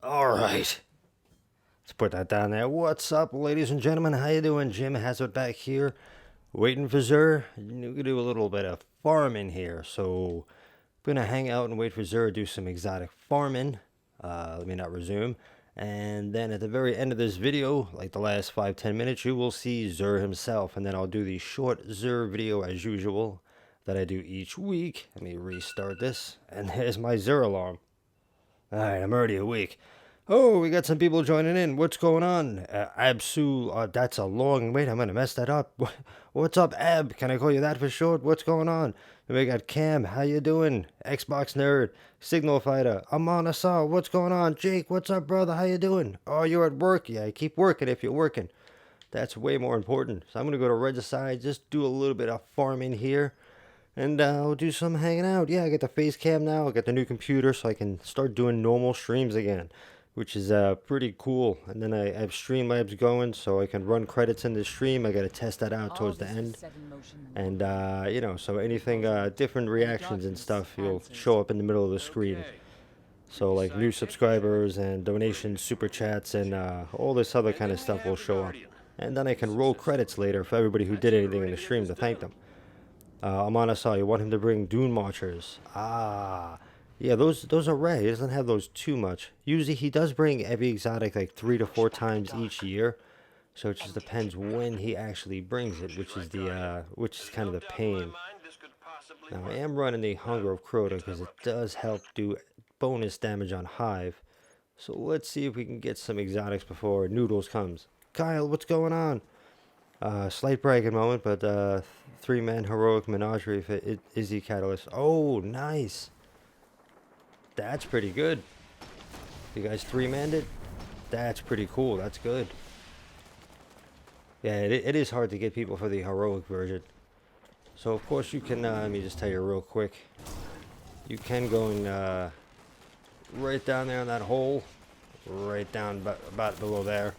Alright. Let's put that down there. What's up, ladies and gentlemen? How you doing? GymHasafit back here. Waiting for Zer. We're going to do a little bit of farming here. So, I'm going to hang out and wait for Zer to do some exotic farming. Let me not resume. And then at the very end of this video, like the last 5-10 minutes, you will see Zer himself. And then I'll do the short Zer video as usual that I do each week. Let me restart this. And there's my Zer alarm. Alright, I'm already awake. Oh, we got some people joining in. What's going on? Absu, that's a long... Wait, I'm going to mess that up. What's up, Ab? Can I call you that for short? What's going on? And we got Cam. How you doing? Xbox Nerd. Signal Fighter. Amon Asal. What's going on? Jake, what's up, brother? How you doing? Oh, you're at work? Yeah, keep working if you're working. That's way more important. So I'm going to go to Regicide, just do a little bit of farming here. And I'll do some hanging out. Yeah, I got the face cam now. I got the new computer so I can start doing normal streams again, which is pretty cool. And then I have Streamlabs going so I can run credits in the stream. I got to test that out towards the end. And, you know, so anything, different reactions and stuff, you'll show up in the middle of the screen. So, like, new subscribers and donations, super chats, and all this other kind of stuff will show up. And then I can roll credits later for everybody who did anything in the stream to thank them. Amana saw you want him to bring Dune Marchers. Ah, yeah, those are rare. He doesn't have those too much. Usually he does bring every exotic like 3 to 4 times each year. So it just depends when he actually brings it, which is kind of the pain. Now I am running the Hunger of Crota because it does help do bonus damage on Hive. So let's see if we can get some exotics before Noodles comes. Kyle, what's going on? Slight bragging moment, but 3-man heroic menagerie for Izzy Catalyst. Oh, nice. That's pretty good. You guys 3-manned it? That's pretty cool. That's good. Yeah, it is hard to get people for the heroic version. So, of course, you can, let me just tell you real quick. You can go and, right down there in that hole. Right down about below there.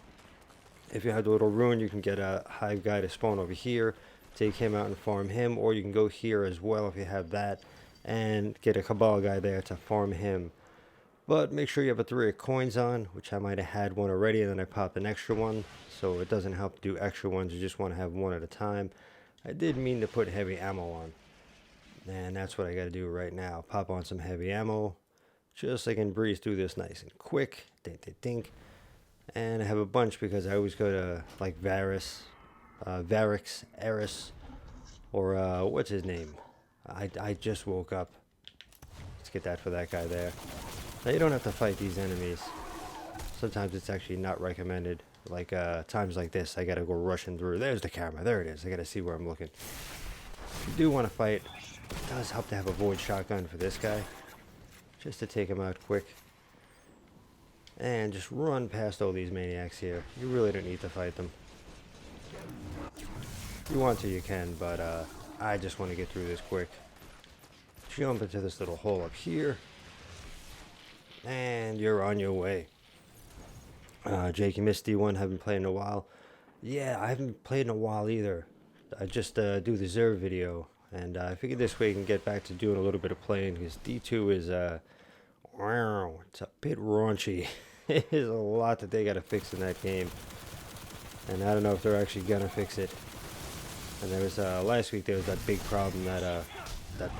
If you have the little rune, you can get a Hive guy to spawn over here, take him out and farm him, or you can go here as well if you have that, and get a Cabal guy there to farm him. But make sure you have a 3 of coins on, which I might have had one already, and then I popped an extra one, so it doesn't help to do extra ones, you just want to have one at a time. I did mean to put heavy ammo on, and that's what I got to do right now. Pop on some heavy ammo, just so I can breeze through this nice and quick. Dink, dink, dink. And I have a bunch because I always go to like Varix, Eris, or what's his name? I just woke up. Let's get that for that guy there. Now you don't have to fight these enemies. Sometimes it's actually not recommended. Like times like this, I gotta go rushing through. There's the camera. There it is. I gotta see where I'm looking. If you do want to fight, it does help to have a void shotgun for this guy, just to take him out quick. And just run past all these maniacs here. You really don't need to fight them. If you want to, you can, but I just want to get through this quick. Jump into this little hole up here. And you're on your way. Jake, you missed D1, haven't played in a while. Yeah, I haven't played in a while either. I just do the Zer video. And I figured this way I can get back to doing a little bit of playing, because D2 is wow, it's a bit raunchy. There's a lot that they gotta fix in that game, and I don't know if they're actually gonna fix it. And there was last week there was that big problem that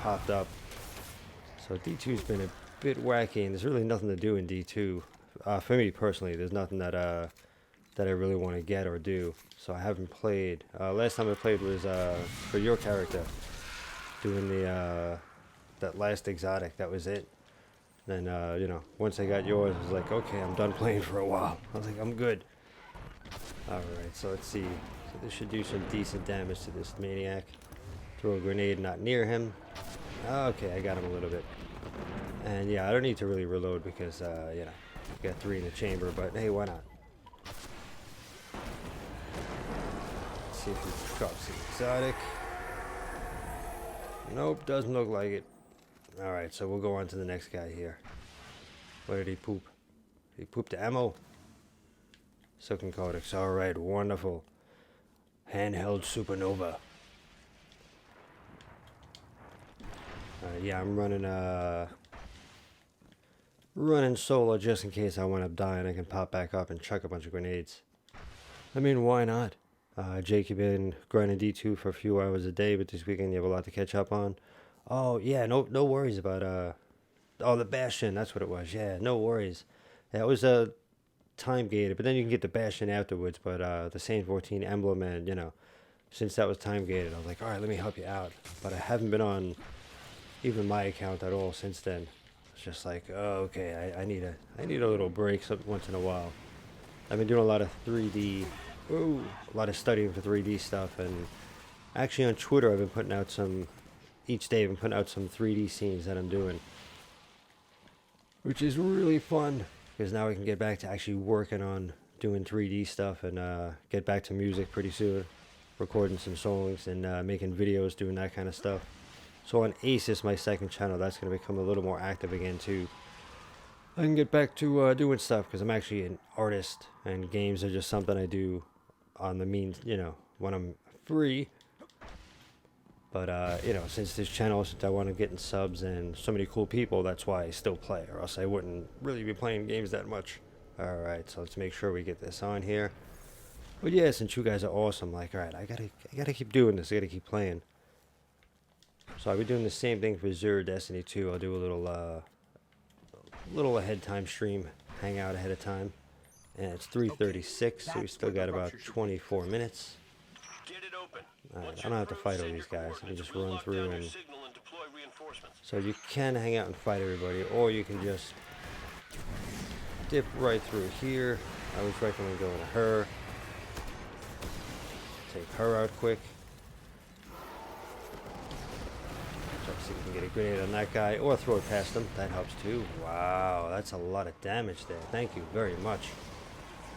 popped up. So D2's been a bit wacky, and there's really nothing to do in D2. For me personally, there's nothing that I really want to get or do. So I haven't played. Last time I played was for your character, doing the that last exotic. That was it. Then, you know, once I got yours, I was like, okay, I'm done playing for a while. I was like, I'm good. Alright, so let's see. So this should do some decent damage to this maniac. Throw a grenade not near him. Okay, I got him a little bit. And yeah, I don't need to really reload because, you know, I got 3 in the chamber, but hey, why not? Let's see if we drop some exotic. Nope, doesn't look like it. Alright, so we'll go on to the next guy here. Where did he poop? Did he poop the ammo? Silken Codex. Alright, wonderful. Handheld Supernova. Yeah, I'm running solo just in case I wind up dying. I can pop back up and chuck a bunch of grenades. I mean, why not? Jake, you've been grinding D2 for a few hours a day, but this weekend you have a lot to catch up on. Oh yeah, no worries about oh, the Bastion, that's what it was. Yeah, no worries. That was time gated, but then you can get the Bastion afterwards. But the Saint 14 emblem, and since that was time gated, I was like, all right, let me help you out. But I haven't been on even my account at all since then. It's just like, oh, okay, I need a little break once in a while. I've been doing a lot of 3D, a lot of studying for 3D stuff, and actually on Twitter I've been putting out each day I've been putting out some 3D scenes that I'm doing, which is really fun because now I can get back to actually working on doing 3D stuff and get back to music pretty soon, recording some songs and making videos, doing that kind of stuff. So on Aces, my second channel, that's going to become a little more active again too. I can get back to doing stuff because I'm actually an artist and games are just something I do on the means, when I'm free. But, since this channel, since I want to get in subs and so many cool people, that's why I still play, or else I wouldn't really be playing games that much. Alright, so let's make sure we get this on here. But yeah, since you guys are awesome, like, alright, I gotta keep doing this, I gotta keep playing. So I'll be doing the same thing for Zero Destiny 2. I'll do a little ahead time stream, Hangout ahead of time. And it's 3:36, so we still got about 24 minutes. Alright, I don't have to fight all these guys. I can just run through and... So you can hang out and fight everybody, or you can just dip right through here. I always recommend going to her. Take her out quick. See if we can get a grenade on that guy, or throw it past him. That helps too. Wow, that's a lot of damage there. Thank you very much.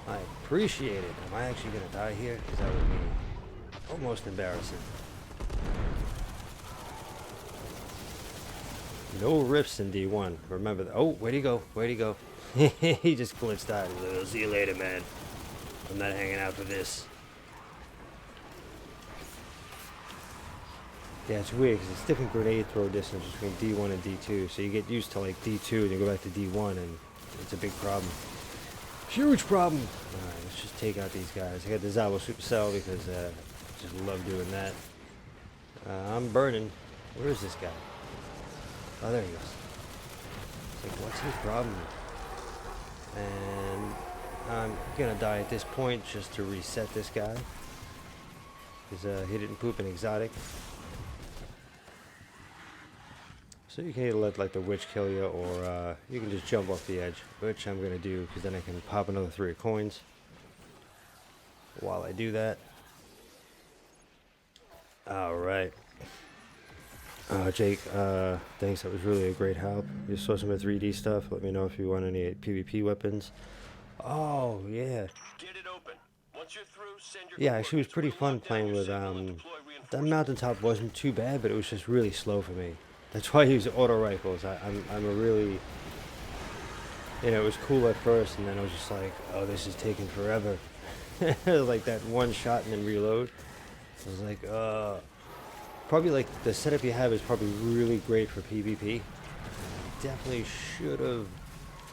I appreciate it. Am I actually going to die here? Because that would be almost embarrassing. No rips in D1. Remember that. Oh, where'd he go? Where'd he go? He just glitched out. He's like, I'll see you later, man. I'm not hanging out for this. Yeah, it's weird because it's different grenade throw distance between D1 and D2. So you get used to like D2 and you go back to D1 and it's a big problem. Huge problem! Alright, let's just take out these guys. I got the Zabo Supercell because I just love doing that. I'm burning. Where is this guy? Oh, there he goes. It's like, what's his problem? And I'm gonna die at this point just to reset this guy. Because he didn't poop an exotic. So you can either let like the witch kill you, or you can just jump off the edge, which I'm going to do because then I can pop another 3 coins while I do that. Alright. Jake, thanks, that was really a great help. You saw some of the 3D stuff. Let me know if you want any PvP weapons. Oh, yeah. Get it open. Once you're through, send your yeah, actually it was pretty fun playing with, that mountaintop wasn't too bad, but it was just really slow for me. That's why I use auto rifles. I'm a really, it was cool at first, and then I was just like, oh, this is taking forever. Like that one shot and then reload. I was like, probably like the setup you have is probably really great for PvP. Definitely should have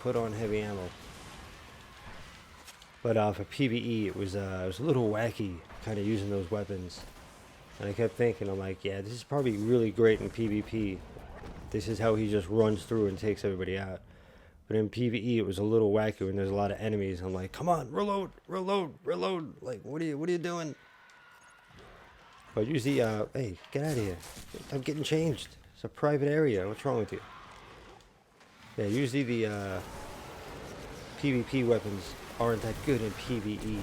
put on heavy ammo. But for PvE, it was a little wacky, kind of using those weapons. And I kept thinking, I'm like, yeah, this is probably really great in PvP. This is how he just runs through and takes everybody out. But in PvE, it was a little wacky when there's a lot of enemies. I'm like, come on, reload, reload, reload. Like, what are you doing? But usually, hey, get out of here. I'm getting changed. It's a private area. What's wrong with you? Yeah, usually the PvP weapons aren't that good in PvE.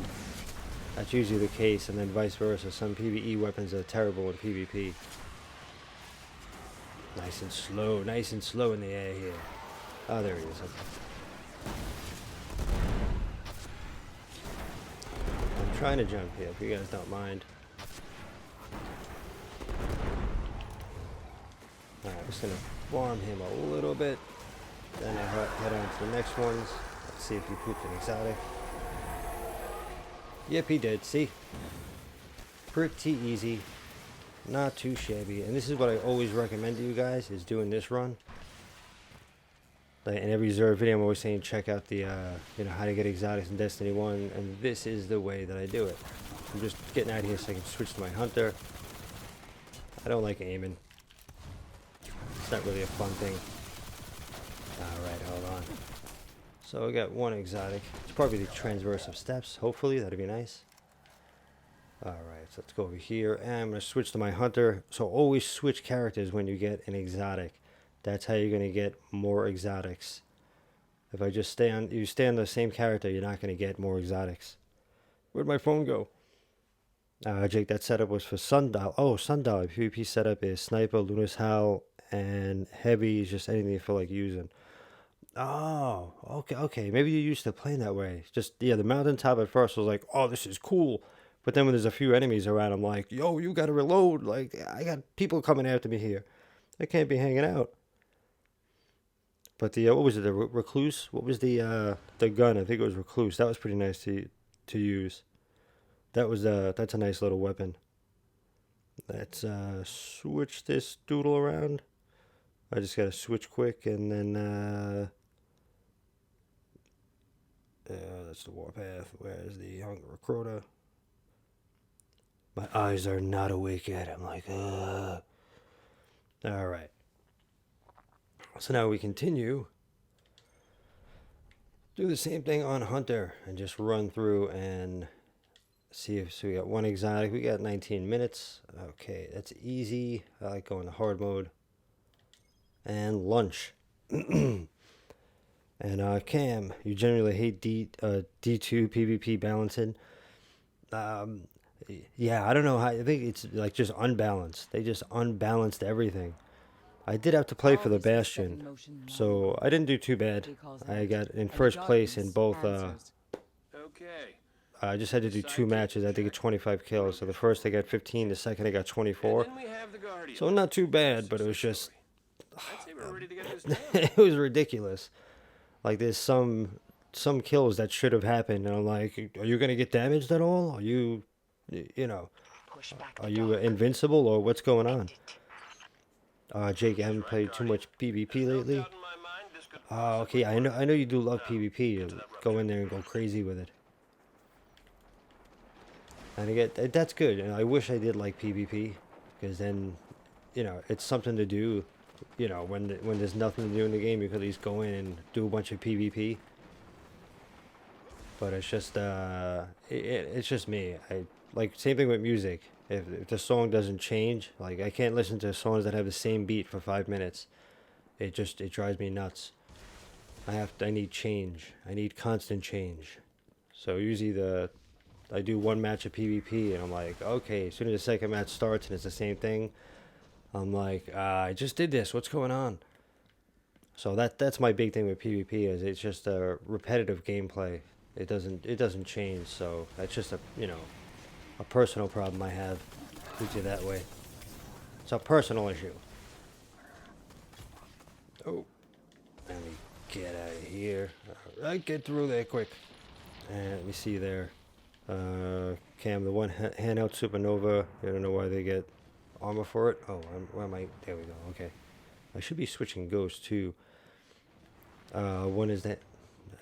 That's usually the case, and then vice versa. Some PvE weapons are terrible in PvP. Nice and slow in the air here. Oh, there he is. Okay. I'm trying to jump here, if you guys don't mind. Alright, I'm just going to farm him a little bit. Then I'll head on to the next ones. Let's see if he pooped an exotic. Yep, he did. See? Pretty easy. Not too shabby. And this is what I always recommend to you guys, is doing this run. Like in every Zerg video, I'm always saying check out the, you know, how to get exotics in Destiny 1. And this is the way that I do it. I'm just getting out of here so I can switch to my hunter. I don't like aiming. It's not really a fun thing. Alright, hold on. So we got one exotic. It's probably the transverse of steps. Hopefully, that'd be nice. Alright, so let's go over here. And I'm going to switch to my hunter. So always switch characters when you get an exotic. That's how you're going to get more exotics. If I just stay on the same character, you're not going to get more exotics. Where'd my phone go? Jake, that setup was for Sundial. Oh, Sundial. PvP setup is Sniper, Luna's Howl, and Heavy is just anything you feel like using. Oh, okay. Maybe you used to play that way. Just, yeah, the mountaintop at first was like, oh, this is cool. But then when there's a few enemies around, I'm like, yo, you gotta reload. Like, I got people coming after me here. I can't be hanging out. But the, what was it, the Recluse? What was the gun? I think it was Recluse. That was pretty nice to use. That's a nice little weapon. Let's switch this doodle around. I just gotta switch quick, and then that's the warpath. Where's the Hunger Recruiter? My eyes are not awake yet. I'm like, All right. So now we continue. Do the same thing on Hunter and just run through and see if, so we got one exotic. We got 19 minutes. Okay, that's easy. I like going to hard mode. And lunch. And Cam, you generally hate D2 PvP balancing. Yeah, I don't know how. I think it's like just unbalanced. They just unbalanced everything. I did have to play for the Bastion, so I didn't do too bad. I got in first place in both. Okay. I just had to do 2 matches. I had to get 25 kills. So the first I got 15, the second I got 24. Then we have the Guardian. So not too bad, but it was just I'd say we're ready to get this done. it was ridiculous. Like there's some kills that should have happened, and I'm like, are you gonna get damaged at all? Are you, you know, are you invincible or what's going on? Jake, I haven't played too much PvP lately. Out in my mind, this could Okay, I know you do love PvP. You go in there and go crazy with it. And I get that's good. And I wish I did like PvP, because then, you know, it's something to do. You know, when there's nothing to do in the game, you could at least go in and do a bunch of PvP. But it's just it's just me. I like same thing with music. If the song doesn't change, like I can't listen to songs that have the same beat for 5 minutes. It drives me nuts. I need change. I need constant change. So usually I do one match of PvP and I'm like, okay, as soon as the second match starts and it's the same thing, I'm like, I just did this. What's going on? So that's my big thing with PvP is it's just a repetitive gameplay. It doesn't change. So that's just a personal problem I have. Puts it that way. It's a personal issue. Oh, let me get out of here. All right, get through there quick. And let me see there. Cam, the one Hangout Supernova. I don't know why they get armor for it. Oh, where am I? There we go. Okay. I should be switching ghosts too. One is that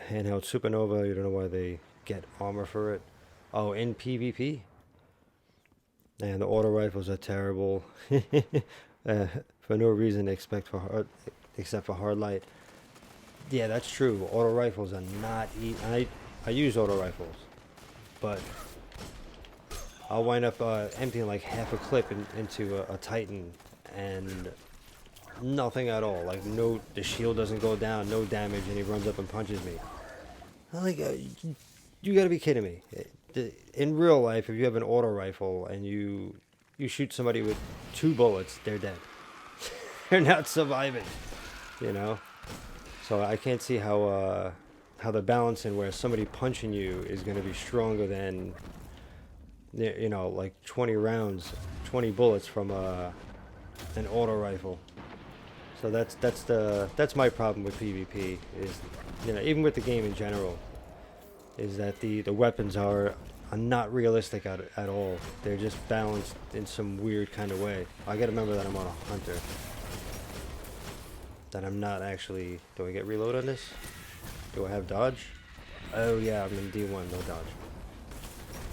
Hangout Supernova. You don't know why they get armor for it. Oh, in PvP. And the auto rifles are terrible. For no reason except for hard light. Yeah, that's true. Auto rifles are not easy. I use auto rifles, but I'll wind up emptying like half a clip into a Titan and nothing at all. Like the shield doesn't go down, no damage, and he runs up and punches me. I'm like, you gotta be kidding me. In real life, if you have an auto rifle and you shoot somebody with 2 bullets, they're dead. They're not surviving, you know. So I can't see how the balancing where somebody punching you is going to be stronger than, you know, like 20 rounds, 20 bullets from an auto rifle. So that's my problem with PvP is, you know, even with the game in general, is that the weapons are are not realistic at all. They're just balanced in some weird kind of way. I gotta remember that I'm on a hunter. That I'm not actually... Do I get reload on this? Do I have dodge? Oh yeah, I'm in D1, no dodge.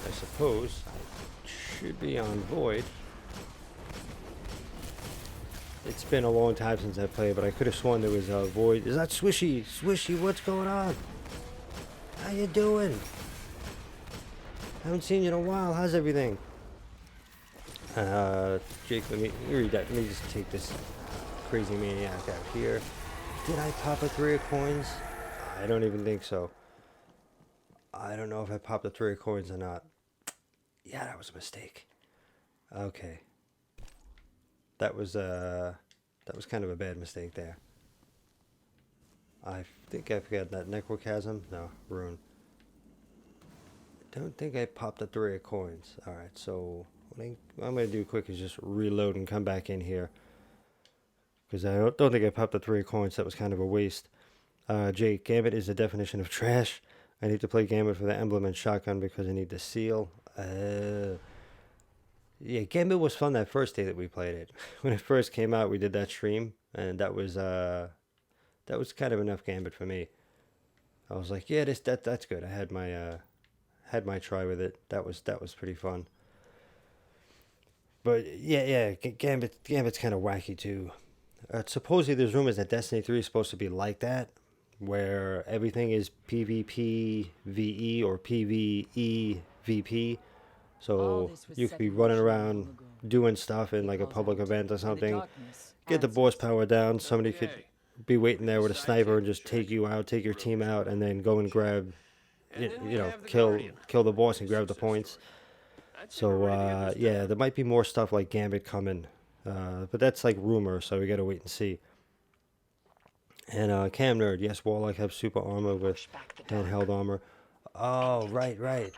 I suppose I should be on void. It's been a long time since I played, but I could have sworn there was a void. Is that Swishy? Swishy, what's going on? How you doing? Haven't seen you in a while. How's everything? Jake, let me read that. Let me just take this crazy maniac out here. Did I pop a 3 of coins? I don't even think so. I don't know if I popped the 3 of coins or not. Yeah, that was a mistake. Okay. That was kind of a bad mistake there. I think I forgot that necrochasm. No, rune. Don't think I popped the 3 of coins. Alright, so what I'm going to do quick is just reload and come back in here. Because I don't think I popped the 3 of coins. That was kind of a waste. Jake, Gambit is the definition of trash. I need to play Gambit for the emblem and shotgun because I need the seal. Yeah, Gambit was fun that first day that we played it. When it first came out, we did that stream. And that was kind of enough Gambit for me. I was like, yeah, that's good. I had my try with it. That was pretty fun. But yeah, Gambit's kind of wacky too. Supposedly there's rumors that Destiny 3 is supposed to be like that, where everything is PvP VE or PvE VP. So you could be running around doing stuff in like a public event or something. Get the boss power down. Somebody could be waiting there with a sniper and just take you out, take your team out, and then go and grab, kill the boss and grab the points. So yeah, there might be more stuff like Gambit coming, but that's like rumor, so we gotta wait and see. And Cam Nerd, yes, Warlock have super armor with handheld armor. Oh, right. Let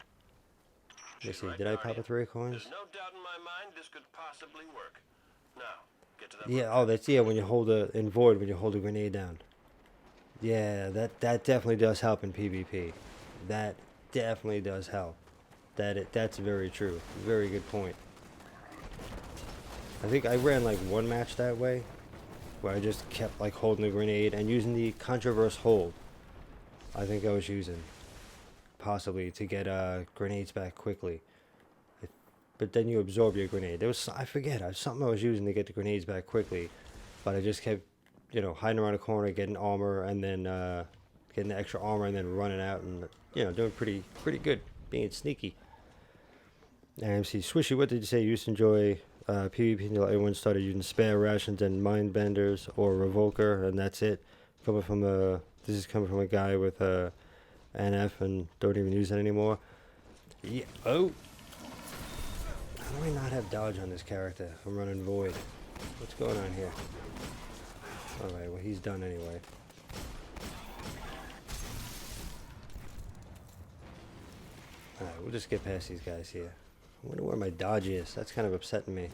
me see, did I pop a 3 coins? There's no doubt in my mind this could possibly work. Now, get to that. Yeah, oh, that's when you hold in Void, when you hold a grenade down. Yeah, that definitely does help in PvP. That definitely does help. That's very true. Very good point. I think I ran like one match that way, where I just kept like holding the grenade and using the controverse hold. I think I was using, possibly to get grenades back quickly. But then you absorb your grenade. I forget, something I was using to get the grenades back quickly, but I just kept, hiding around a corner, getting armor, and then getting the extra armor, and then running out and doing pretty good, being sneaky. And see, Swishy, what did you say? You used to enjoy PvP until everyone started using spare rations and mind benders or revoker, and that's it. This is coming from a guy with NF and don't even use it anymore. Yeah. Oh. How do I not have dodge on this character? I'm running void. What's going on here? Alright, well he's done anyway. Alright, we'll just get past these guys here. I wonder where my dodge is. That's kind of upsetting me.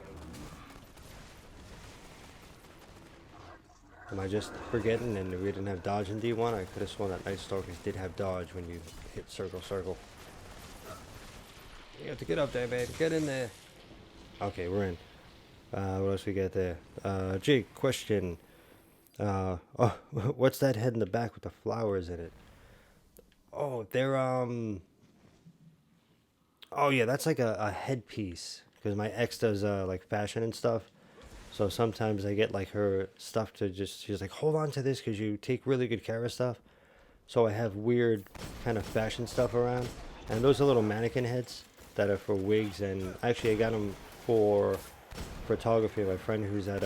Am I just forgetting and we didn't have dodge in D1? I could have sworn that Night Stalkers did have dodge when you hit circle. You have to get up there, babe. Get in there. Okay, we're in. What else we got there? Jake, question. Oh, what's that head in the back with the flowers in it? Oh, they're, oh yeah, that's like a headpiece. Because my ex does, like, fashion and stuff. So sometimes I get, like, her stuff to she's like, hold on to this because you take really good care of stuff. So I have weird kind of fashion stuff around. And those are little mannequin heads that are for wigs. And actually I got them for photography. My friend who's at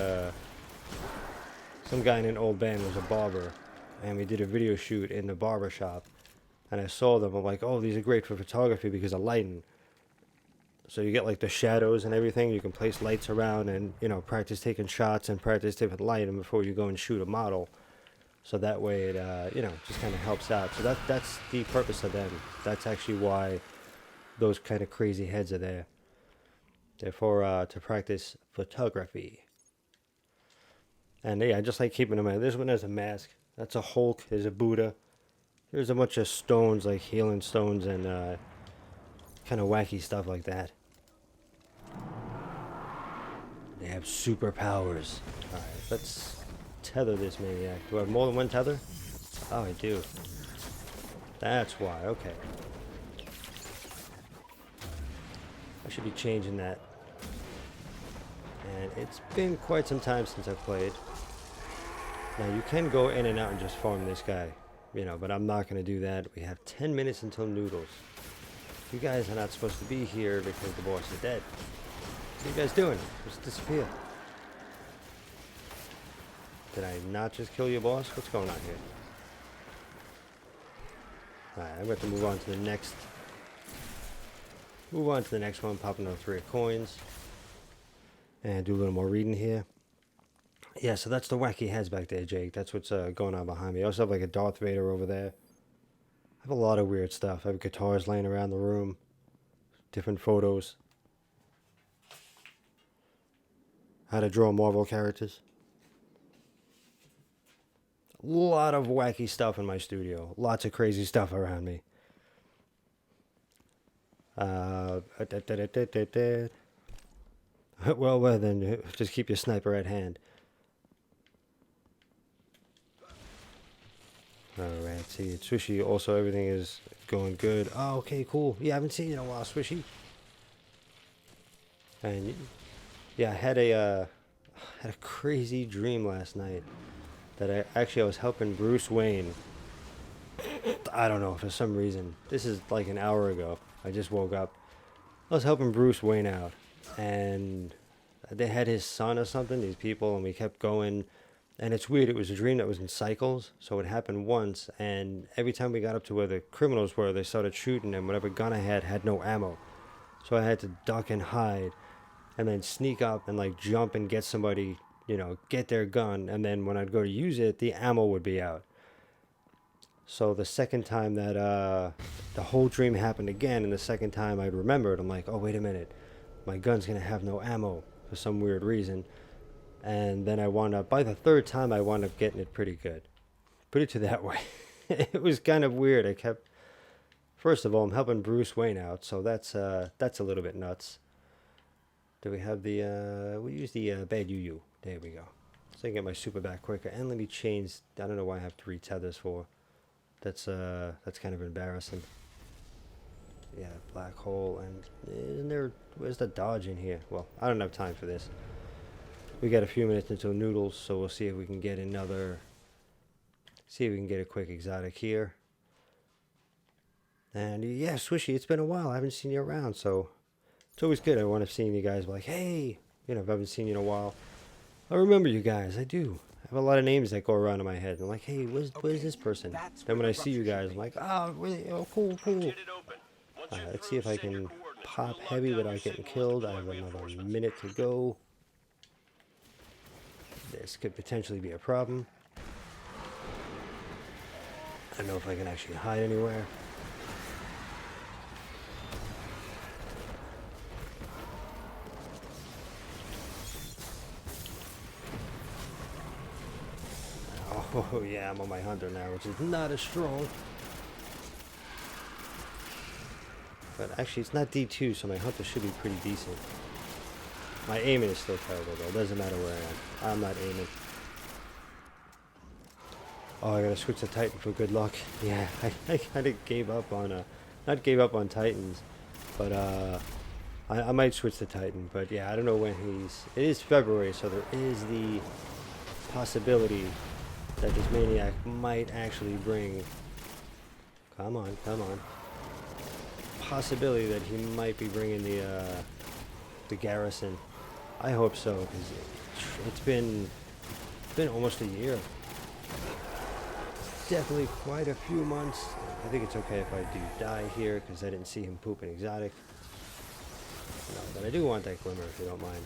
some guy in an old band was a barber. And we did a video shoot in the barber shop. And I saw them. I'm like, oh, these are great for photography because of lighting. So you get like the shadows and everything. You can place lights around and, practice taking shots and practice different lighting before you go and shoot a model. So that way it, just kind of helps out. So that's the purpose of them. That's actually why those kind of crazy heads are there. They're for, to practice photography. And yeah, I just like keeping them in. This one has a mask. That's a Hulk. There's a Buddha. There's a bunch of stones, like healing stones and Kind of wacky stuff like that. They have superpowers. Alright, let's tether this maniac. Do I have more than one tether? Oh, I do. That's why, okay. I should be changing that. And it's been quite some time since I've played. Now, you can go in and out and just farm this guy. You know, but I'm not going to do that. We have 10 minutes until Noodles. You guys are not supposed to be here because the boss is dead. What are you guys doing? Just disappear. Did I not just kill your boss? What's going on here? Alright, I'm going to move on to the next. Move on to the next one. Pop another 3 coins. And do a little more reading here. Yeah, so that's the wacky heads back there, Jake. That's what's going on behind me. I also have like a Darth Vader over there. I have a lot of weird stuff. I have guitars laying around the room. Different photos. How to draw Marvel characters. A lot of wacky stuff in my studio. Lots of crazy stuff around me. Well, then, just keep your sniper at hand. Alright, see, it's Swishy. Also, everything is going good. Oh, okay, cool. Yeah, I haven't seen you in a while, Swishy. And, yeah, I had a crazy dream last night. That I was helping Bruce Wayne. I don't know, for some reason. This is like an hour ago. I just woke up. I was helping Bruce Wayne out. And they had his son or something, these people, and we kept going. And it's weird, it was a dream that was in cycles, so it happened once, and every time we got up to where the criminals were, they started shooting, and whatever gun I had no ammo. So I had to duck and hide, and then sneak up and like jump and get somebody, you know, get their gun, and then when I'd go to use it, the ammo would be out. So the second time that, the whole dream happened again, and the second time I remembered, I'm like, oh, wait a minute, my gun's gonna have no ammo for some weird reason. And then I wound up, by the third time, I wound up getting it pretty good. Put it to that way. It was kind of weird. I kept, first of all, I'm helping Bruce Wayne out, so that's a little bit nuts. Do we have the, we use the bad UU. There we go. So I can get my super back quicker. And let me change, I don't know why I have 3 tethers for. That's kind of embarrassing. Yeah, black hole, and isn't there, where's the dodge in here? Well, I don't have time for this. We got a few minutes until Noodles, so we'll see if we can get another, see if we can get a quick exotic here. And yeah, Swishy, it's been a while. I haven't seen you around, so it's always good. I want to see you guys like, hey, you know, if I haven't seen you in a while. I remember you guys, I do. I have a lot of names that go around in my head. I'm like, hey, where's this person? Then when I see you guys, I'm like, oh, really? Oh, cool. Let's see if I can pop heavy without getting killed. I have another minute to go. This could potentially be a problem. I don't know if I can actually hide anywhere. Oh yeah, I'm on my hunter now, which is not as strong. But actually it's not D2, so my hunter should be pretty decent. My aiming is still terrible though, it doesn't matter where I am. I'm not aiming. Oh, I gotta switch to Titan for good luck. Yeah, I kind of gave up on, not gave up on Titans, but I might switch to Titan. But yeah, I don't know when it is February, so there is the possibility that this maniac might actually bring, come on. Possibility that he might be bringing the garrison. I hope so, because it's been almost a year. Definitely quite a few months. I think it's okay if I do die here, because I didn't see him poop an exotic. No, but I do want that glimmer, if you don't mind.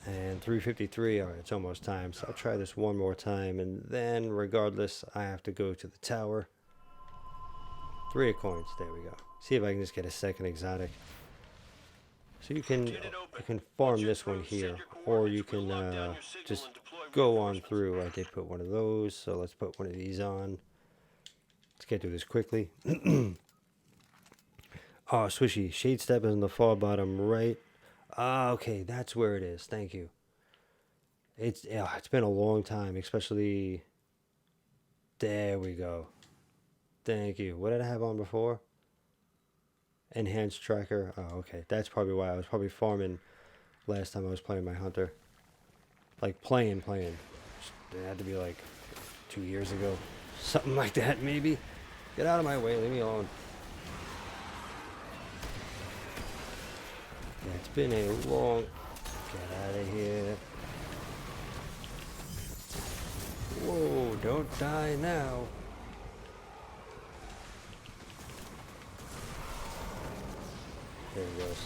And 353, alright, it's almost time, so I'll try this one more time, and then, regardless, I have to go to the tower. 3 coins, there we go. See if I can just get a second exotic. So you can farm this one here, or you can just go on through. I did put one of those, so let's put one of these on. Let's get through this quickly. Oh, Swishy. Shade step is in the far bottom right. Ah, okay. That's where it is. Thank you. It's been a long time, especially... There we go. Thank you. What did I have on before? Enhanced tracker. Oh, okay. That's probably why I was probably farming last time I was playing my hunter. Like playing. It had to be like 2 years ago. Something like that, maybe. Get out of my way. Leave me alone. Yeah, it's been a long... Get out of here. Whoa, don't die now. There he goes.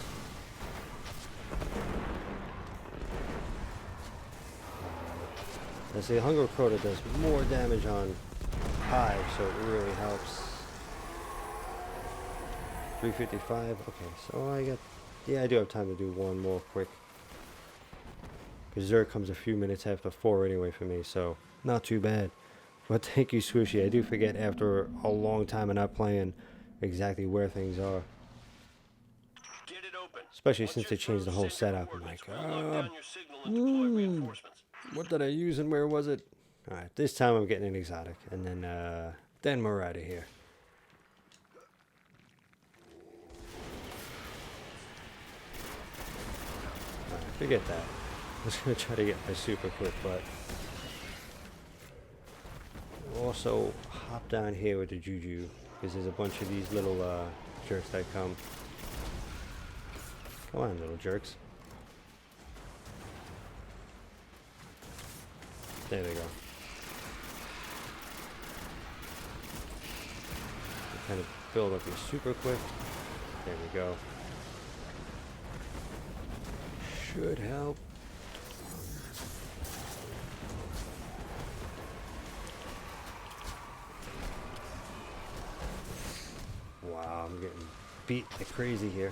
Let's see, Hunger Quota does more damage on high, so it really helps. 355. Okay, so I got... Yeah, I do have time to do one more quick. Because Zerg comes a few minutes after 4 anyway for me, so not too bad. But thank you, Swooshy. I do forget after a long time of not playing exactly where things are. Get it open. Especially since they changed the whole setup. I'm like, what did I use and where was it? Alright, this time I'm getting an exotic. And then we're out of here. Alright, forget that. I was going to try to get my super quick, but... Also, hop down here with the Juju. Because there's a bunch of these little jerks that come. Come on, little jerks. There we go. Kind of build up your super quick. There we go. Should help. Wow, I'm getting beat like crazy here.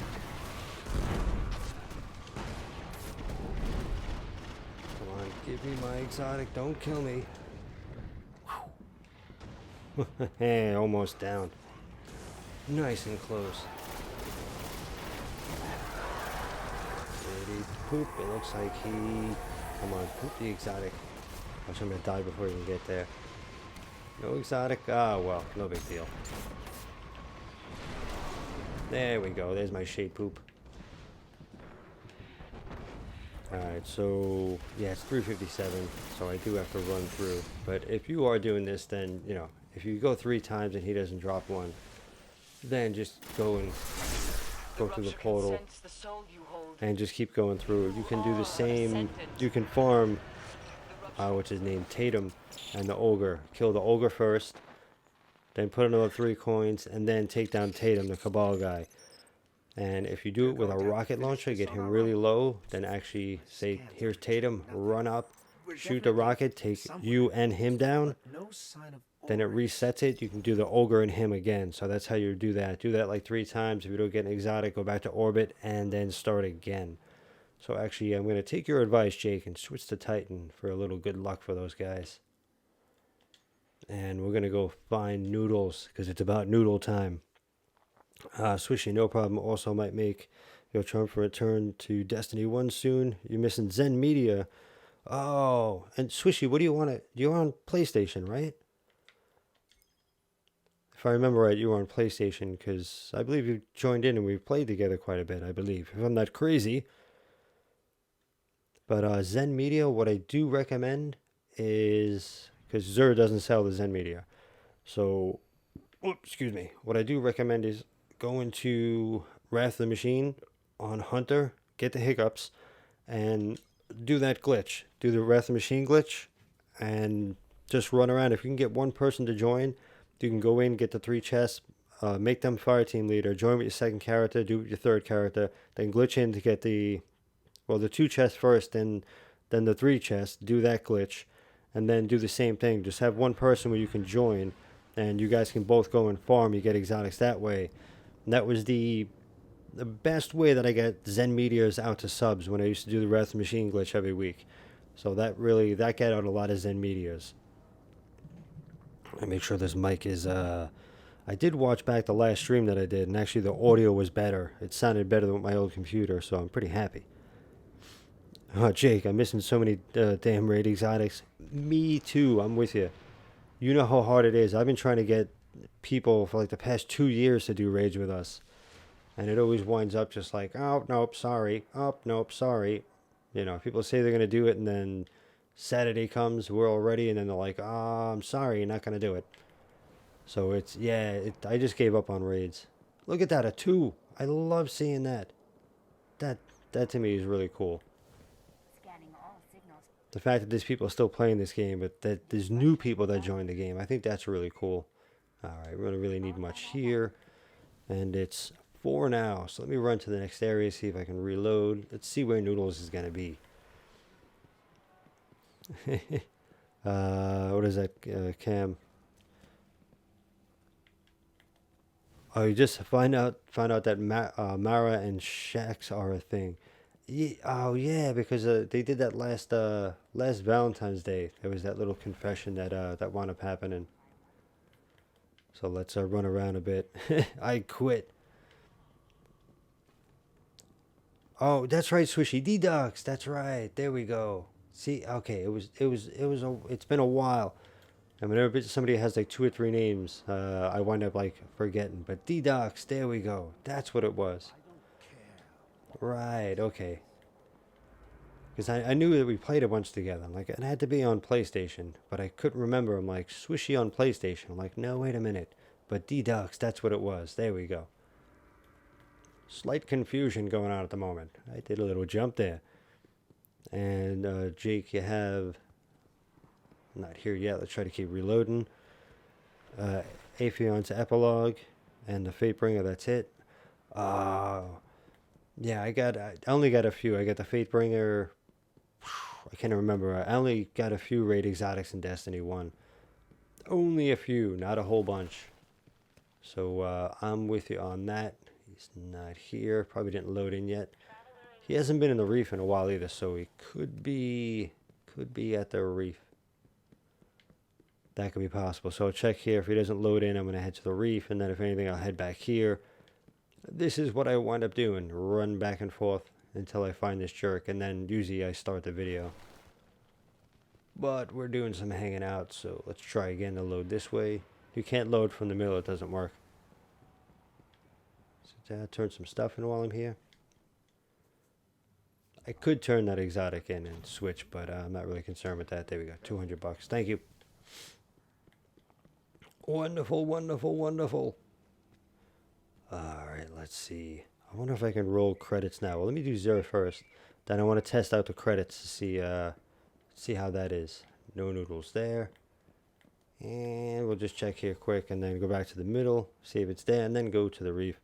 Come on, give me my exotic. Don't kill me. Hey, almost down. Nice and close. Did he poop? It looks like he... Come on, poop the exotic. I'm gonna die before he can get there. No exotic? Ah, well, no big deal. There we go. There's my shade poop. Alright, so... Yeah, it's 357, so I do have to run through. But if you are doing this, then, you know, if you go 3 times and he doesn't drop one, then just go through the portal and just keep going through. You can do the same. You can farm, what's his name, Tatum, and the ogre. Kill the ogre first, then put another 3 coins, and then take down Tatum, the Cabal guy. And if you do it with a rocket launcher, get him really low, then actually say, here's Tatum, run up, shoot the rocket, take you and him down. Then it resets it. You can do the ogre and him again. So that's how you do that. Do that like 3 times. If you don't get an exotic, go back to orbit and then start again. So actually, I'm going to take your advice, Jake, and switch to Titan for a little good luck for those guys. And we're going to go find Noodles because it's about noodle time. Swishy, no problem. Also might make your triumphant return to Destiny 1 soon. You're missing Zen Media. Oh, and Swishy, what do you want to... You're on PlayStation, right? If I remember right, you were on PlayStation, because I believe you joined in and we played together quite a bit, I believe. If I'm not crazy. But Zen Media, what I do recommend is... Because Xur doesn't sell the Zen Media. So, excuse me. What I do recommend is going to Wrath of the Machine on Hunter, get the hiccups, and do that glitch. Do the Wrath of the Machine glitch, and just run around. If you can get one person to join... You can go in, get the 3 chests, make them fire team leader, join with your 2nd character, do it with your 3rd character, then glitch in to get the 2 chests first, then the 3 chests, do that glitch, and then do the same thing. Just have one person where you can join, and you guys can both go and farm. You get exotics that way. And that was the best way that I got Zen Meteors out to subs when I used to do the Wrath of the Machine glitch every week. So that got out a lot of Zen Meteors. I make sure this mic is I did watch back the last stream that I did, and actually the audio was better. It sounded better than my old computer, so I'm pretty happy. Oh, Jake, I'm missing so many damn raid exotics. Me too, I'm with you. You know how hard it is. I've been trying to get people for like the past 2 years to do raids with us. And it always winds up just like, oh, nope, sorry. Oh, nope, sorry. You know, people say they're going to do it, and then Saturday comes, we're all ready, and then they're like, oh, I'm sorry, you're not going to do it. So it's, yeah, I just gave up on raids. Look at that, a 2. I love seeing that. That to me is really cool. The fact that there's people still playing this game, but that there's new people that join the game, I think that's really cool. Alright, we don't really need much here. And it's 4 now, so let me run to the next area, see if I can reload. Let's see where Noodles is going to be. What is that, Cam? Oh, you just found out that Mara and Shax are a thing. Yeah, oh yeah, because they did that last Valentine's Day. There was that little confession that wound up happening. So let's run around a bit. I quit. Oh, that's right, Swishy Deducts. That's right. There we go. See, okay, it's been a while. And whenever somebody has like 2 or 3 names, I wind up like forgetting. But Deducts, there we go. That's what it was. Right, okay. Because I knew that we played a bunch together. I'm like, it had to be on PlayStation, but I couldn't remember. I'm like, Swishy on PlayStation. I'm like, no, wait a minute. But Deducts, that's what it was. There we go. Slight confusion going on at the moment. I did a little jump there. And Jake, you have... Not here yet. Let's try to keep reloading. Aphion's Epilogue and the Fatebringer, that's it. Yeah, I only got a few. I got the Fatebringer. I can't remember. I only got a few raid exotics in Destiny 1. Only a few, not a whole bunch. So I'm with you on that. He's not here. Probably didn't load in yet. He hasn't been in the reef in a while either, so he could be at the reef. That could be possible. So I'll check here. If he doesn't load in, I'm going to head to the reef, and then if anything, I'll head back here. This is what I wind up doing. Run back and forth until I find this jerk, and then usually I start the video. But we're doing some hanging out, so let's try again to load this way. You can't load from the middle, it doesn't work. So turn some stuff in while I'm here. I could turn that exotic in and switch, but I'm not really concerned with that. There we go, $200. Thank you. Wonderful, wonderful, wonderful. Alright, let's see. I wonder if I can roll credits now. Well, let me do 0 first. Then I want to test out the credits to see how that is. No Noodles there. And we'll just check here quick and then go back to the middle, see if it's there, and then go to the reef.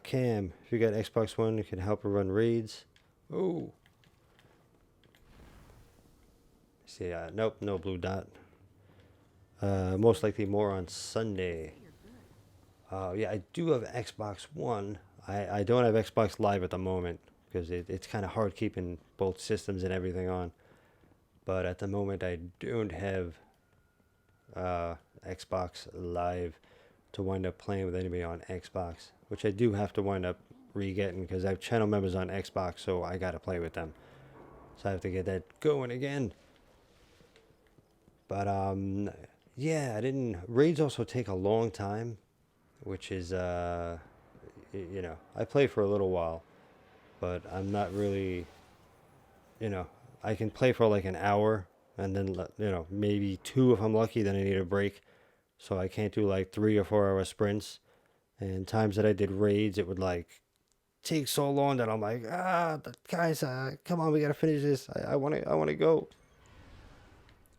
Cam, if you got Xbox One, you can help her run raids. Oh. See, nope, no blue dot. Most likely more on Sunday. Yeah, I do have Xbox One. I don't have Xbox Live at the moment because it's kind of hard keeping both systems and everything on. But at the moment, I don't have Xbox Live to wind up playing with anybody on Xbox, which I do have to wind up re-getting because I have channel members on Xbox, so I got to play with them. So I have to get that going again. But yeah, raids also take a long time, which is you know, I play for a little while, but I'm not really, you know, I can play for like an hour and then, you know, maybe 2 if I'm lucky, then I need a break. So I can't do like 3 or 4 hour sprints. And times that I did raids, it would like take so long that I'm like, guys, come on, we gotta finish this. I wanna go.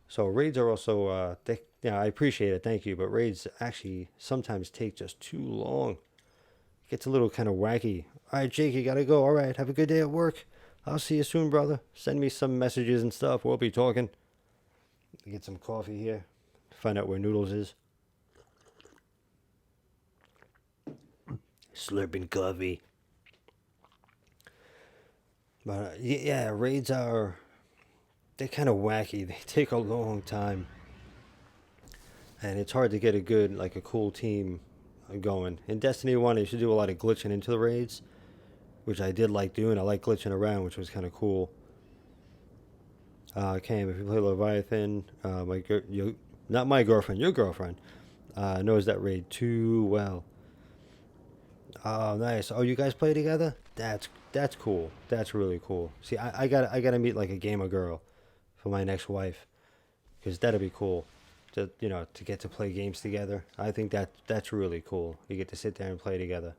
So raids are also, yeah, I appreciate it, thank you. But raids actually sometimes take just too long. It gets a little kind of wacky. All right, Jake, you gotta go. All right, have a good day at work. I'll see you soon, brother. Send me some messages and stuff. We'll be talking. Get some coffee here. Find out where Noodles is. Slurping coffee. But yeah, raids they're kind of wacky. They take a long time. and it's hard to get a good, like a cool team going. In Destiny 1, you should do a lot of glitching into the raids, which I did like doing. I like glitching around, which was kind of cool. Cam, if you play Leviathan, not my girlfriend, your girlfriend, knows that raid too well. Oh, nice. Oh, you guys play together? That's cool. That's really cool. See, I gotta meet like a gamer girl for my next wife, because that'd be cool. To get to play games together. I think that's really cool. You get to sit there and play together.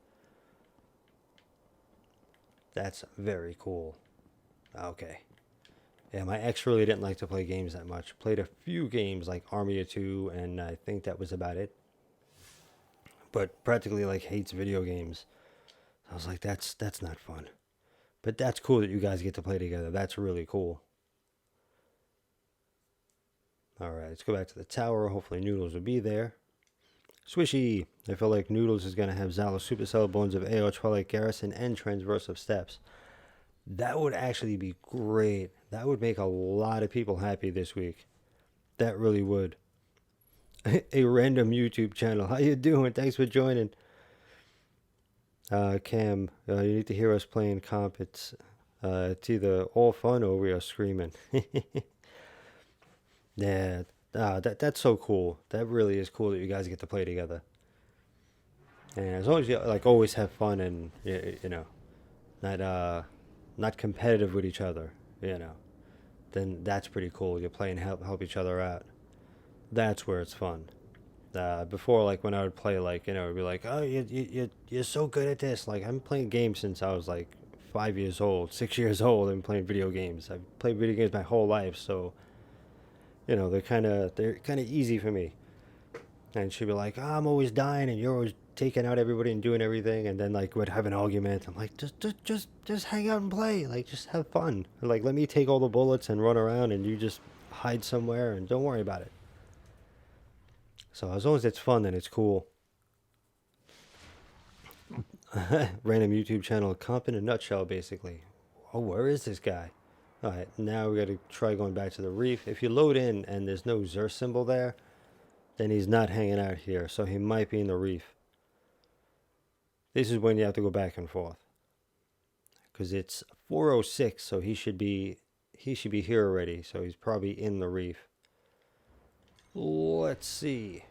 That's very cool. Okay. Yeah, my ex really didn't like to play games that much. Played a few games like Army of Two, and I think that was about it. But practically like hates video games. I was like, that's not fun. But that's cool that you guys get to play together. That's really cool. Alright, let's go back to the tower. Hopefully Noodles will be there. Swishy! I feel like Noodles is going to have Zala Supercell, Bones of AO, Twilight Garrison, and Transverse of Steps. That would actually be great. That would make a lot of people happy this week. That really would. A random YouTube channel. How you doing? Thanks for joining. Cam, you need to hear us playing comp. It's either all fun or we are screaming. Yeah, that's so cool. That really is cool that you guys get to play together. And as long as you like always have fun and not competitive with each other, then that's pretty cool. You play and help each other out. That's where it's fun. Before, like when I would play, like it'd be like, oh, you're so good at this. Like I'm playing games since I was like 5 years old, 6 years old, and playing video games. I've played video games my whole life, so they're kind of easy for me. And she'd be like, oh, I'm always dying, and you're always taking out everybody and doing everything, and then like we'd have an argument. I'm like, just hang out and play, like just have fun. Like let me take all the bullets and run around, and you just hide somewhere and don't worry about it. So as long as it's fun, then it's cool. Random YouTube channel, comp in a nutshell, basically. Oh, where is this guy? Alright, now we gotta try going back to the reef. If you load in and there's no Xur symbol there, then he's not hanging out here, so he might be in the reef. This is when you have to go back and forth. Because it's 4:06, so he should be here already, so he's probably in the reef. Let's see.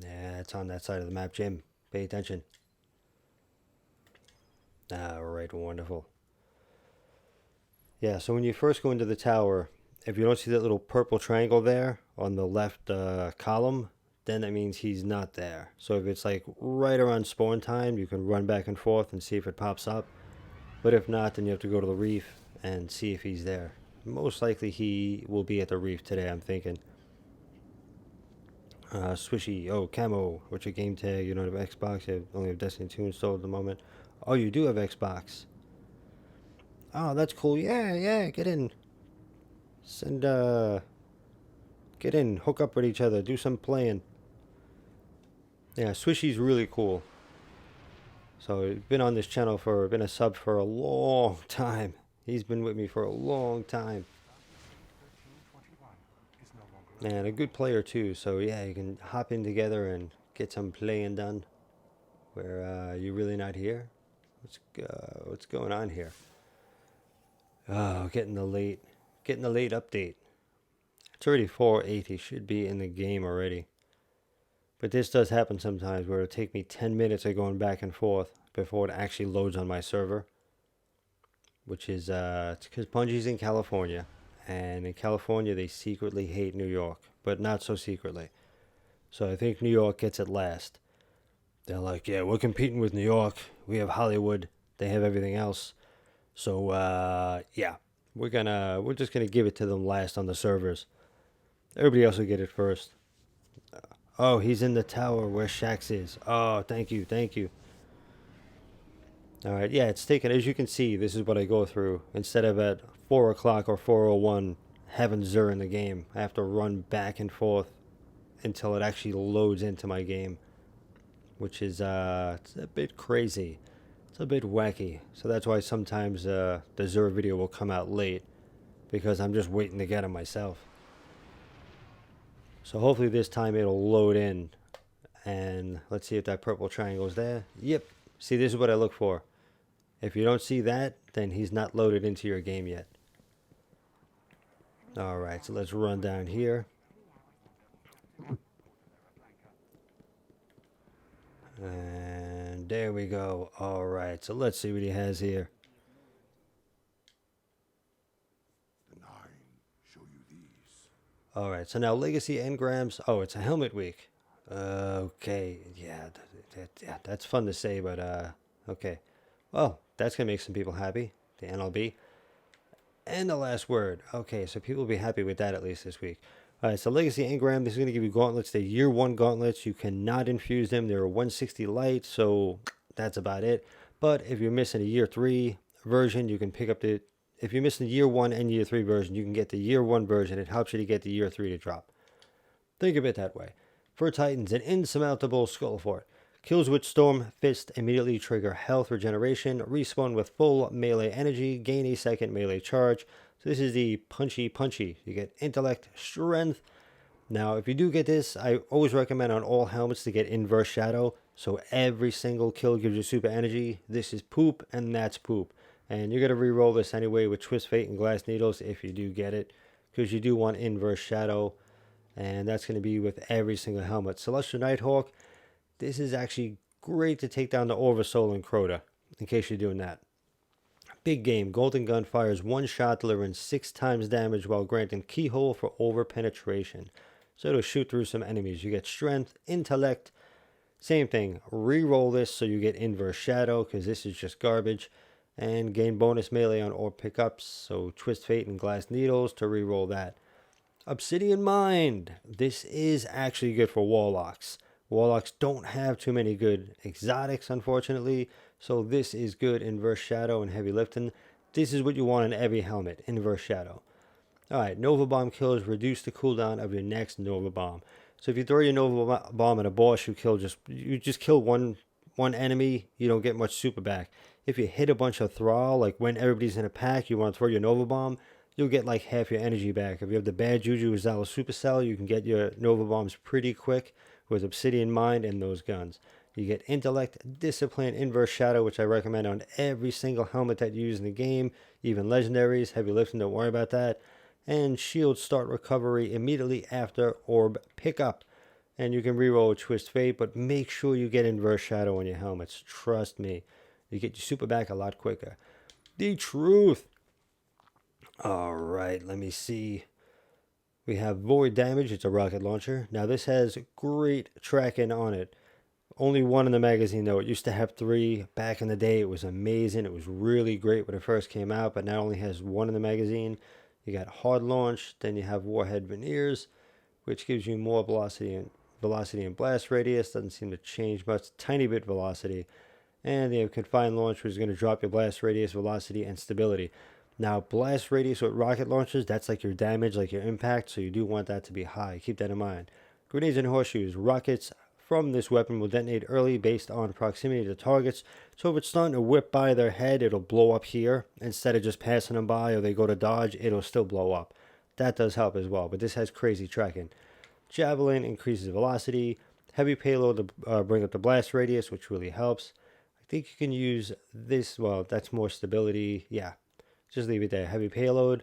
Yeah, it's on that side of the map, Jim. Pay attention. Alright, wonderful. Yeah, so when you first go into the tower, if you don't see that little purple triangle there on the left column, then that means he's not there. So if it's like right around spawn time, you can run back and forth and see if it pops up. But if not, then you have to go to the reef and see if he's there. Most likely he will be at the reef today, I'm thinking. Swishy, oh, Camo, what's your game tag? You don't have Xbox, you only have Destiny 2 installed at the moment. Oh, you do have Xbox. Oh, that's cool. Yeah, get in. Get in, hook up with each other, do some playing. Yeah, Swishy's really cool. So he's been on this channel been a sub for a long time. He's been with me for a long time. And a good player too, so yeah, you can hop in together and get some playing done. Where you really not here? What's going on here? Oh, getting the late update. It's already 4:80. Should be in the game already. But this does happen sometimes where it'll take me 10 minutes of going back and forth before it actually loads on my server. Which is it's because Bungie's in California. And in California, they secretly hate New York, but not so secretly. So I think New York gets it last. They're like, yeah, we're competing with New York. We have Hollywood. They have everything else. So, yeah, we're just gonna give it to them last on the servers. Everybody else will get it first. Oh, he's in the tower where Shax is. Oh, thank you. All right, yeah, it's taken, as you can see, this is what I go through. Instead of at 4 o'clock or 4:01 having Xur in the game, I have to run back and forth until it actually loads into my game, which is it's a bit crazy. It's a bit wacky. So that's why sometimes the Xur video will come out late, because I'm just waiting to get it myself. So hopefully this time it'll load in. And let's see if that purple triangle is there. Yep. See, this is what I look for. If you don't see that, then he's not loaded into your game yet. Alright, so let's run down here. And there we go. Alright, so let's see what he has here. Alright, so now Legacy Engrams. Oh, it's a helmet week. Okay, yeah, that's fun to say, but okay. Well, that's going to make some people happy. The NLB. And the last word. Okay, so people will be happy with that at least this week. Alright, so Legacy Engram, this is going to give you gauntlets. They're year 1 gauntlets. You cannot infuse them. They're 160 light, so that's about it. But if you're missing a year 3 version, you can pick up the... If you're missing the year 1 and year 3 version, you can get the year 1 version. It helps you to get the year 3 to drop. Think of it that way. For Titans, an insurmountable skull fort. Kills with Storm Fist immediately trigger health regeneration, respawn with full melee energy, gain a second melee charge. So this is the punchy. You get intellect, strength. Now, if you do get this, I always recommend on all helmets to get inverse shadow. So every single kill gives you super energy. This is poop, and that's poop. And you're going to re-roll this anyway with Twist Fate and Glass Needles if you do get it. Because you do want inverse shadow. And that's going to be with every single helmet. Celestial Nighthawk. This is actually great to take down the Orvasol and Crota. In case you're doing that. Big game. Golden Gun fires 1 shot, delivering 6 times damage while granting Keyhole for over penetration. So it'll shoot through some enemies. You get strength, intellect. Same thing. Reroll this so you get inverse shadow because this is just garbage. And gain bonus melee on orb pickups. So Twist Fate and Glass Needles to reroll that. Obsidian Mind. This is actually good for Warlocks. Warlocks don't have too many good exotics, unfortunately. So this is good inverse shadow and heavy lifting. This is what you want in every helmet. Inverse shadow. Alright, Nova Bomb kills reduce the cooldown of your next Nova Bomb. So if you throw your Nova Bomb at a boss, you just kill one enemy, you don't get much super back. If you hit a bunch of Thrall, like when everybody's in a pack, you want to throw your Nova Bomb, you'll get like half your energy back. If you have the bad Juju with Zala Supercell, you can get your Nova Bombs pretty quick with Obsidian Mind and those guns. You get Intellect, Discipline, Inverse Shadow, which I recommend on every single helmet that you use in the game, even Legendaries, Heavy Lifting, don't worry about that. And Shield Start Recovery immediately after Orb Pickup. And you can reroll with Twist Fate, but make sure you get Inverse Shadow on your helmets. Trust me. You get your super back a lot quicker. The Truth. Alright, let me see. We have Void Damage. It's a rocket launcher. Now this has great tracking on it. Only 1 in the magazine though. It used to have 3 back in the day. It was amazing. It was really great when it first came out, but now only has 1 in the magazine. You got Hard Launch. Then you have Warhead Veneers, which gives you more velocity and blast radius. Doesn't seem to change much. Tiny bit velocity. And they have Confined Launch, which is going to drop your blast radius, velocity, and stability. Now, blast radius with rocket launchers, that's like your damage, like your impact, so you do want that to be high. Keep that in mind. Grenades and horseshoes. Rockets from this weapon will detonate early based on proximity to targets. So if it's starting to whip by their head, it'll blow up here. Instead of just passing them by or they go to dodge, it'll still blow up. That does help as well, but this has crazy tracking. Javelin increases velocity. Heavy payload to bring up the blast radius, which really helps. I think you can use this. Well, that's more stability. Yeah, just leave it there. Heavy payload.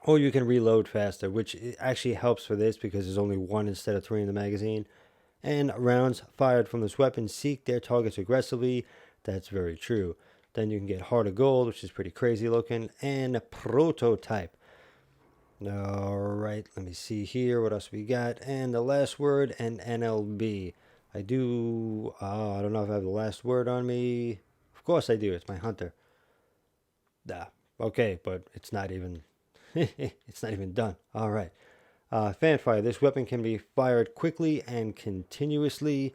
Or you can reload faster, which actually helps for this because there's only 1 instead of 3 in the magazine. And rounds fired from this weapon seek their targets aggressively. That's very true. Then you can get Heart of Gold, which is pretty crazy looking. And Prototype. Alright, let me see here. What else we got? And the last word, an NLB. I don't know if I have the last word on me. Of course I do. It's my hunter. Okay, but it's not even it's not even done. All right. Fanfire. This weapon can be fired quickly and continuously.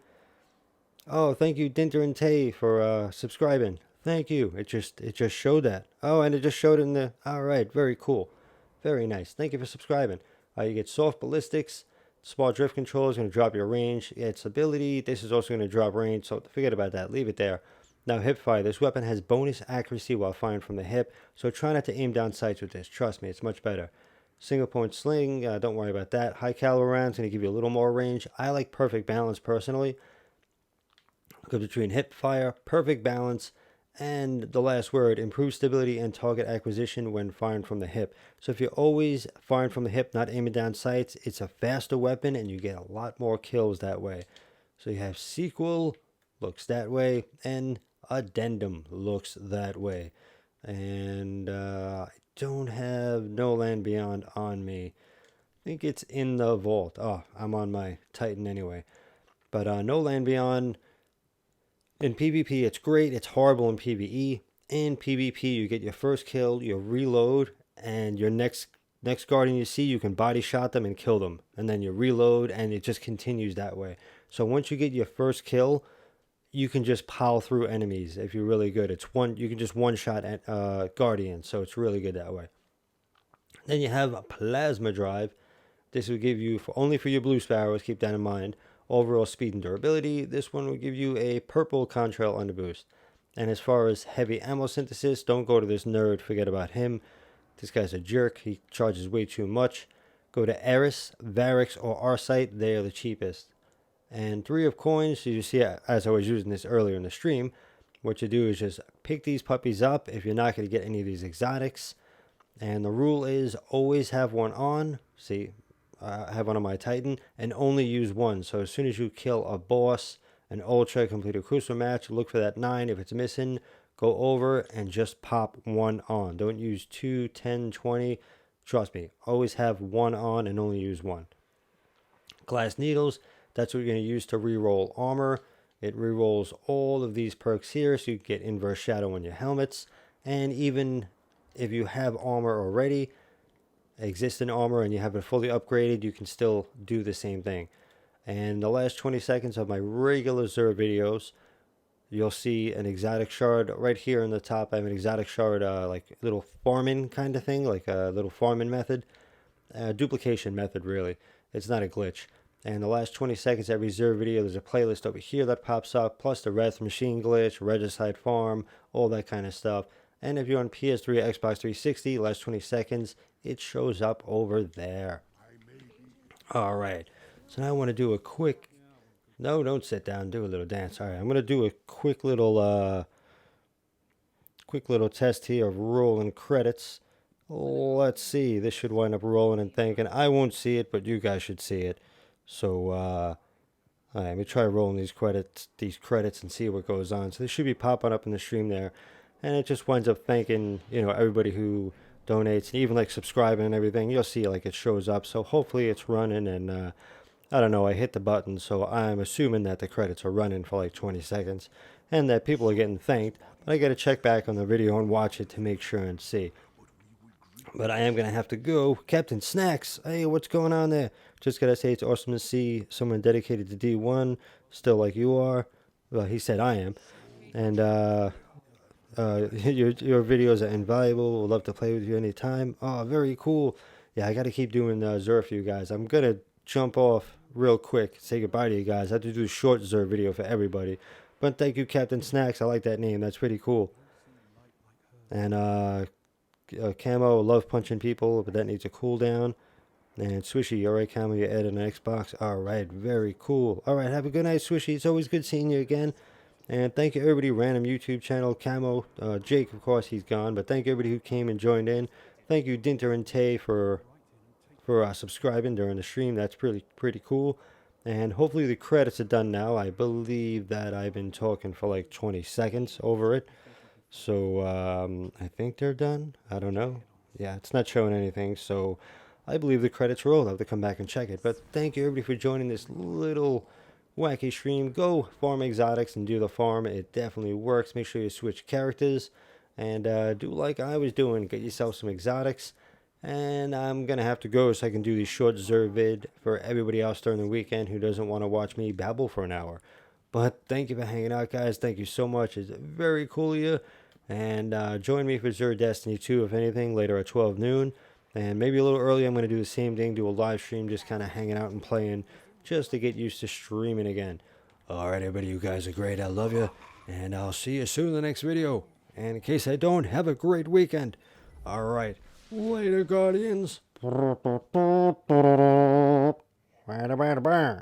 Oh, thank you, Dinter and Tay, for subscribing. Thank you. It just showed that. Oh, and it just showed in the. All right. Very cool. Very nice. Thank you for subscribing. You get soft ballistics. Small drift control is going to drop your range. Its ability, this is also going to drop range, so forget about that. Leave it there. Now, hip fire. This weapon has bonus accuracy while firing from the hip, so try not to aim down sights with this. Trust me, it's much better. Single point sling, don't worry about that. High caliber rounds going to give you a little more range. I like perfect balance personally. Goes between hip fire, perfect balance, and the last word, improved stability and target acquisition when firing from the hip. So if you're always firing from the hip, not aiming down sights, it's a faster weapon and you get a lot more kills that way. So you have sequel, looks that way, and addendum looks that way. And I don't have No Land Beyond on me. I think it's in the vault. Oh, I'm on my Titan anyway. But No Land Beyond, in PvP, it's great. It's horrible in PvE. In PvP, you get your first kill, you reload, and your next guardian you see, you can body shot them and kill them. And then you reload, and it just continues that way. So once you get your first kill, you can just pile through enemies if you're really good. You can just one shot at guardians, so it's really good that way. Then you have a plasma drive. This will give you only for your blue sparrows. Keep that in mind. Overall speed and durability. This one will give you a purple contrail underboost. And as far as heavy ammo synthesis, don't go to this nerd. Forget about him. This guy's a jerk. He charges way too much. Go to Eris, Varix, or Arcite. They are the cheapest. And 3 of coins. So you see, as I was using this earlier in the stream, what you do is just pick these puppies up if you're not going to get any of these exotics. And the rule is always have one on. See, I have one on my Titan, and only use one. So as soon as you kill a boss, an ultra, complete a crucial match, look for that 9. If it's missing, go over and just pop one on. Don't use 2, 10, 20. Trust me, always have one on and only use one. Glass needles, that's what you're going to use to reroll armor. It rerolls all of these perks here, so you get inverse shadow on your helmets. And even if you have armor already, existing armor, and you have it fully upgraded, you can still do the same thing. And the last 20 seconds of my regular Xur videos, you'll see an exotic shard right here in the top. I have an exotic shard, like a little farming kind of thing, like a little farming method, duplication method really. It's not a glitch. And the last 20 seconds every Xur video, there's a playlist over here that pops up, plus the Wrath Machine glitch, Regicide Farm, all that kind of stuff. And if you're on PS3, Xbox 360, last 20 seconds, it shows up over there. All right. So now I want to do a quick... No, don't sit down. Do a little dance. All right. I'm going to do a quick little test here of rolling credits. Let's see. This should wind up rolling and thinking. I won't see it, but you guys should see it. So, all right, let me try rolling these credits and see what goes on. So this should be popping up in the stream there. And it just winds up thanking, everybody who donates, and even like subscribing and everything. You'll see like it shows up. So hopefully it's running, and I don't know, I hit the button, so I'm assuming that the credits are running for like 20 seconds and that people are getting thanked. But I got to check back on the video and watch it to make sure and see. But I am going to have to go. Captain Snacks, hey, what's going on there? Just got to say it's awesome to see someone dedicated to D1, still like you are. Well, he said I am. And your videos are invaluable. Would love to play with you anytime. Oh, very cool. Yeah, I got to keep doing Xur for you guys. I'm going to jump off real quick, say goodbye to you guys. I have to do a short Xur video for everybody. But thank you, Captain Snacks. I like that name. That's pretty cool. And Camo, love punching people, but that needs a cooldown. And Swishy, all right, Camo, you added an Xbox. All right, very cool. All right, have a good night, Swishy. It's always good seeing you again. And thank you, everybody. Random YouTube channel, Camo. Jake, of course, he's gone. But thank you, everybody who came and joined in. Thank you, Dinter and Tay, for subscribing during the stream. That's pretty cool. And hopefully the credits are done now. I believe that I've been talking for like 20 seconds over it. So I think they're done. I don't know. Yeah, it's not showing anything. So I believe the credits roll. I'll have to come back and check it. But thank you, everybody, for joining this little wacky stream. Go farm exotics and do the farm. It definitely works. Make sure you switch characters. And do like I was doing. Get yourself some exotics. And I'm going to have to go so I can do the short Xur vid for everybody else during the weekend who doesn't want to watch me babble for an hour. But thank you for hanging out, guys. Thank you so much. It's very cool of you. And join me for Xur Destiny 2, if anything, later at 12 noon. And maybe a little early, I'm going to do the same thing, do a live stream, just kind of hanging out and playing, just to get used to streaming again. All right, everybody, you guys are great. I love you. And I'll see you soon in the next video. And in case I don't, have a great weekend. All right. Later, Guardians. Bada, bada, bada.